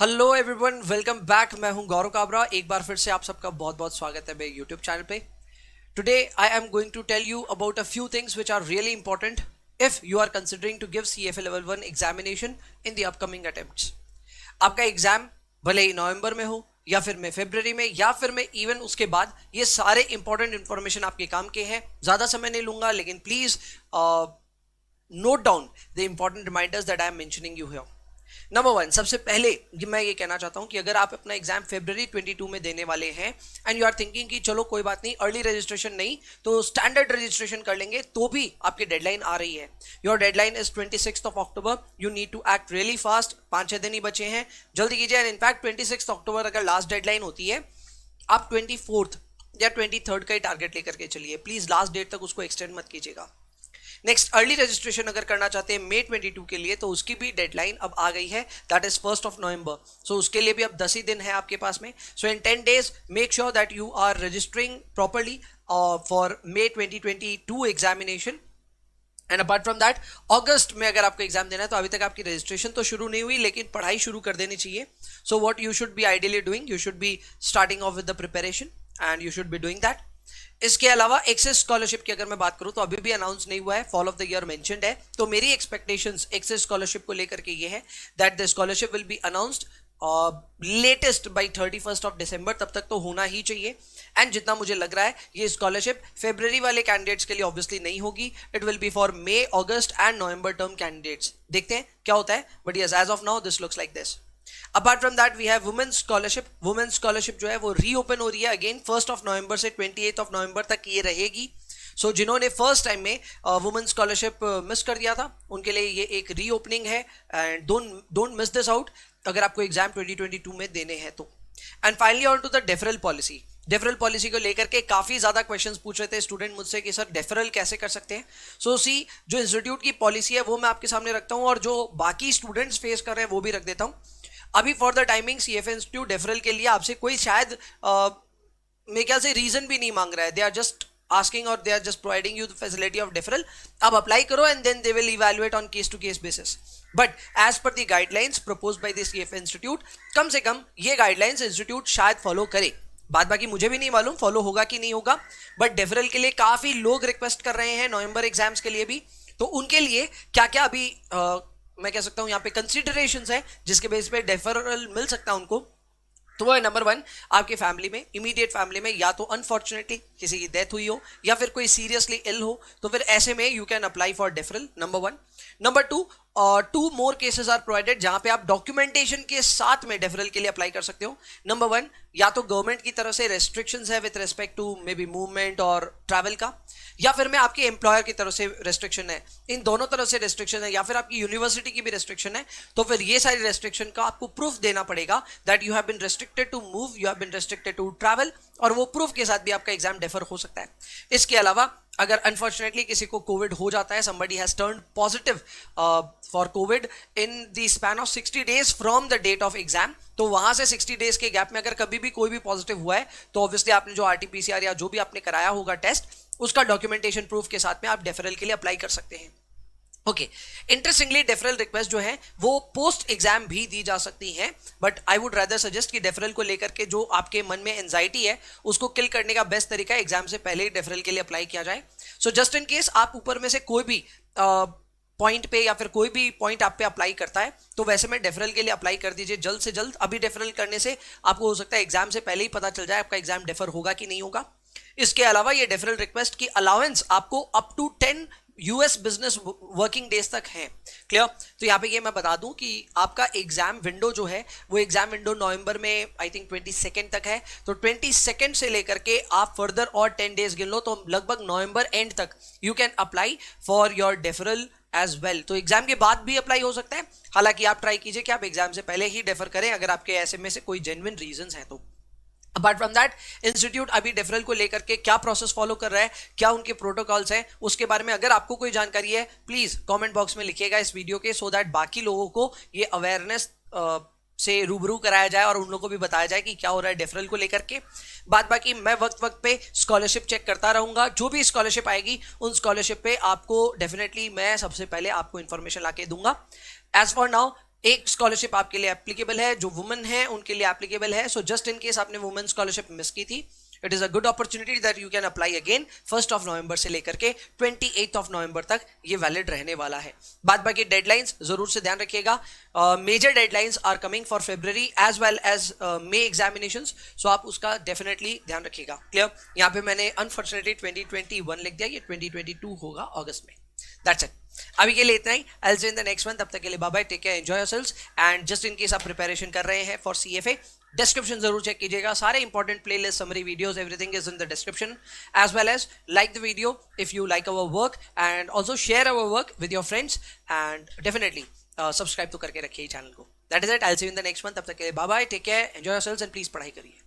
Hello everyone, welcome back. मैं हूं गौरव काबरा। एक बार फिर से आप सबका बहुत बहुत स्वागत है मेरे यूट्यूब चैनल पे। Today I am going to tell you about a few things which are really important if you are considering to give CFA level 1 examination in the upcoming attempts. आपका एग्जाम भले ही नवंबर में हो या फिर मैं फरवरी में या फिर मैं इवन उसके बाद, ये सारे इंपॉर्टेंट इंफॉर्मेशन आपके काम के हैं। ज़्यादा समय नहीं लूंगा, लेकिन please note down the important reminders that I am mentioning you here. Number 1, सबसे पहले मैं ये कहना चाहता हूं कि अगर आप अपना एग्जाम फरवरी 22 में देने वाले हैं एंड यू आर थिंकिंग कि चलो कोई बात नहीं, अर्ली रजिस्ट्रेशन नहीं तो स्टैंडर्ड रजिस्ट्रेशन कर लेंगे, तो भी आपकी डेडलाइन आ रही है। Your deadline is 26 October. You need to act really fast. 5-6 दिन ही बचे हैं, जल्दी कीजिए। एंड इनफैक्ट 26 अक्टूबर अगर लास्ट डेडलाइन होती है, आप 24 या 23 का ही टारगेट लेकर के चलिए। प्लीज लास्ट डेट तक उसको एक्सटेंड मत कीजिएगा। नेक्स्ट, अर्ली रजिस्ट्रेशन अगर करना चाहते हैं मई 22 के लिए, तो उसकी भी डेडलाइन अब आ गई है, दैट इज 1 नवंबर। सो उसके लिए भी अब 10 ही दिन है आपके पास में। So in 10 days make sure that you are registering properly for May 2022 examination. And apart from that, अगस्त में अगर आपको एग्जाम देना है तो अभी तक आपकी रजिस्ट्रेशन तो शुरू नहीं हुई, लेकिन पढ़ाई शुरू कर देनी चाहिए। So what you should be ideally doing, you should be starting of with the preparation and you should be doing that. इसके अलावा एक्सेस स्कॉलरशिप की अगर मैं बात करूं तो अभी भी अनाउंस नहीं हुआ है, fall of the year mentioned है। तो मेरी एक्सपेक्टेशंस एक्सेस स्कॉलरशिप को लेकर के ये है that the scholarship will be announced latest by 31 दिसंबर। तब तक तो होना ही चाहिए। एंड जितना मुझे लग रहा है, ये स्कॉलरशिप फरवरी वाले कैंडिडेट्स के लिए ऑब्वियसली नहीं होगी, it will be for May, August and November term candidates. देखते हैं क्या होता है, but yes, as of now this looks like this. Apart from that we have women's scholarship. Women's scholarship जो है वो रीओपन हो रही है अगेन 1 नवंबर से 28 नवंबर तक ये रहेगी। सो जिन्होंने फर्स्ट टाइम में वुमेन्स स्कॉलरशिप मिस कर दिया था, उनके लिए ये एक रीओपनिंग है। And don't miss this out अगर आपको एग्जाम 2022 में देने हैं तो। And finally on to the deferral policy. Deferral policy को लेकर के काफी ज्यादा क्वेश्चंस पूछ रहे थे स्टूडेंट मुझसे कि सर डेफरल कैसे कर सकते हैं। सो सी, जो इंस्टीट्यूट की पॉलिसी है वो मैं आपके सामने रखता हूँ, और जो बाकी स्टूडेंट्स फेस कर रहे हैं वो भी रख देता हूँ। अभी for the timing CFA institute deferral के लिए आपसे कोई शायद मेरे ख्याल से रीजन भी नहीं मांग रहा है। दे आर जस्ट आस्किंग और they are just providing you the facility of deferral. आप अप्लाई करो and then they will evaluate on case to case basis. But as per the guidelines proposed by the CFA institute, कम से कम ये guidelines institute शायद follow करे। बाद बाकी मुझे भी नहीं मालूम फॉलो होगा कि नहीं होगा, बट डेफरल के लिए काफी लोग रिक्वेस्ट कर रहे हैं, नवंबर एग्जाम्स के लिए भी। तो उनके लिए क्या क्या अभी मैं कह सकता हूं यहाँ पे कंसिडरेशंस है जिसके बेस पे डेफरल मिल सकता है उनको। तो वो है नंबर 1, आपके फैमिली में, इमीडिएट फैमिली में या तो अनफॉर्चुनेटली किसी की डेथ हुई हो या फिर कोई सीरियसली इल हो, तो फिर ऐसे में you can apply for deferral, number 1। Number 2, 2 more cases are provided जहां पे आप डॉक्यूमेंटेशन के साथ में डेफरल के लिए अप्लाई कर सकते हो। नंबर 1, या तो गवर्नमेंट की तरफ से रेस्ट्रिक्शंस है with respect to may be movement और ट्रैवल का, या फिर मैं आपके एम्प्लॉयर की तरफ से रेस्ट्रिक्शन है। इन दोनों तरफ से रेस्ट्रिक्शन है, या फिर आपकी यूनिवर्सिटी की भी रेस्ट्रिक्शन है। तो फिर ये सारी रेस्ट्रिक्शन का आपको प्रूफ देना पड़ेगा that you have been restricted to move, you have been restricted to travel, और वो प्रूफ के साथ भी आपका एग्जाम डेफर हो सकता है। इसके अलावा अगर अनफॉर्चुनेटली किसी को कोविड हो जाता है, somebody has turned positive for COVID in the span of 60 days from the date of exam, तो वहां से 60 डेज के गैप में अगर कभी भी कोई भी पॉजिटिव हुआ है, तो ऑब्वियसली आपने जो RT-PCR या जो भी आपने कराया होगा टेस्ट, उसका डॉक्यूमेंटेशन प्रूफ के साथ में आप डेफरल के लिए अप्लाई कर सकते हैं। ओके, इंटरेस्टिंगली डेफरल रिक्वेस्ट जो है वो पोस्ट एग्जाम भी दी जा सकती हैं, but I would rather suggest कि डेफरल को लेकर के जो आपके मन में एंजाइटी है उसको किल करने का बेस्ट तरीका है एग्जाम से पहले ही डेफरल के लिए अप्लाई किया जाए। सो जस्ट इन केस आप ऊपर में से कोई भी पॉइंट पे या फिर कोई भी पॉइंट आप पे अप्लाई करता है, तो वैसे में डेफरल के लिए अप्लाई कर दीजिए जल्द से जल्द। अभी डेफरल करने से आपको हो सकता है एग्जाम से पहले ही पता चल जाए आपका एग्जाम डेफर होगा कि नहीं होगा। इसके अलावा ये डेफरल रिक्वेस्ट की अलाउंस आपको up to 10 US business working days तक है। क्लियर? तो यहाँ पे ये मैं बता दूं कि आपका एग्जाम विंडो जो है वो एग्जाम विंडो नवंबर में आई थिंक 22 तक है। तो 22 से लेकर के आप फर्दर और 10 डेज गिन लो, तो लगभग नवंबर एंड तक you can apply for your deferral as well. तो एग्जाम के बाद भी अप्लाई हो सकता है, हालांकि आप ट्राई कीजिए कि आप एग्जाम से पहले ही डेफर करें अगर आपके ऐसे में से कोई जेन्युइन रीजंस हैं तो। अपार्ट फ्रॉम दैट, इंस्टीट्यूट अभी डेफरल को लेकर के क्या प्रोसेस फॉलो कर रहा है, क्या उनके प्रोटोकॉल्स हैं, उसके बारे में अगर आपको कोई जानकारी है प्लीज कमेंट बॉक्स में लिखिएगा इस वीडियो के, सो दैट बाकी लोगों को ये अवेयरनेस से रूबरू कराया जाए और उन लोगों को भी बताया जाए कि क्या हो रहा है डेफरल को लेकर के। बाद बाकी मैं वक्त वक्त पे स्कॉलरशिप चेक करता रहूंगा, जो भी स्कॉलरशिप आएगी उन स्कॉलरशिप पे आपको डेफिनेटली मैं सबसे पहले आपको इन्फॉर्मेशन ला के दूंगा। एज फॉर नाउ एक स्कॉलरशिप आपके लिए एप्लीकेबल है, जो वुमेन है उनके लिए एप्लीकेबल है. सो जस्ट इन केस आपने वुमेन स्कॉलरशिप मिस की थी, it is a good opportunity that you can apply again. 1 नवंबर से लेकर के 28 नवंबर तक ये वैलिड रहने वाला है. बाद बाकी डेडलाइंस जरूर से ध्यान रखिएगा. Major deadlines are coming for February as well as May examinations. So आप उसका डेफिनेटली ध्यान रखिएगा. क्लियर. यहाँ पे मैंने अनफॉर्चुनेटली 2021 लिख दिया, ये 2022 होगा अगस्त में. That's it. अभी के लिए इतना ही. I will see in the next one. तब तक के लिए bye bye, take care, enjoy yourselves. And just in case आप प्रिपरेशन कर रहे हैं फॉर CFA, डिस्क्रिप्शन जरूर चेक कीजिएगा. सारे important playlist, summary videos, everything is in the description. As well as like the video if you like our work, and also share our work with your friends, and definitely subscribe तो करके रखिए channel को. That is it. I will see you in the next one. तब तक के लिए bye bye, take care, enjoy yourselves, and please पढ़ाई करिए.